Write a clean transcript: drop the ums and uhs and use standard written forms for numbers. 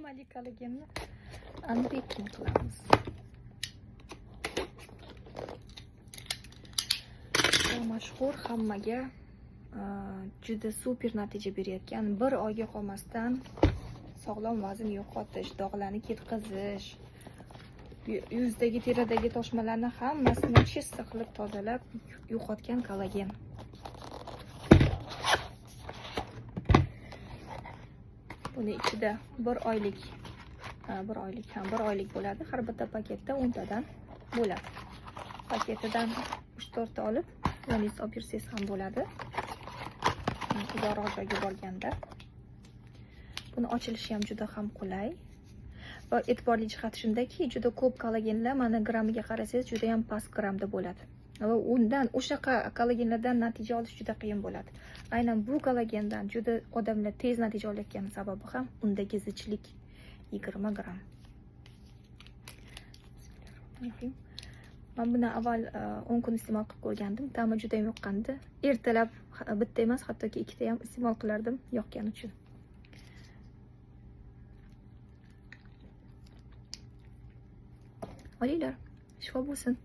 Turmali kollagenni unpacking qilamiz. Mashhur, hammaga juda super natija berayotgan, bir oyga qolmasdan sog'lom vazn yo'qotish, dog'larni ketkazish, yuzdagi teridagi toshmalarni hammasini chista qilib tozalab yo'qotgan kollagen. Buni ichida bir oylik bo'ladi. Har bitta paketda 10 tadan bo'ladi. Paketidan 3-4 ta olib, yo'ningiz olib yursangiz ham bo'ladi. Uzoqroq joyga borganda. Buni ochilishi ham juda ham qulay. Va e'tiborli jihati shundaki, juda ko'p kollagenlar mana gramiga qarasangiz, juda ham past gramda bo'ladi. Va undan o'sha kollagenlardan natija olish juda qiyin bo'ladi. Aynan bu kollagendan juda odamlar tez natija olayotgani sababi ham undagi zichlik 20 gram. Men buni avval 10 kun iste'mol qilib ko'rgandim. Ta'mi juda ham yoqqandi. Ertalab bitta emas, hattoki 2 ta ham iste'mol qilardim, yoqqani uchun. Olinglar, shifo bo'lsin.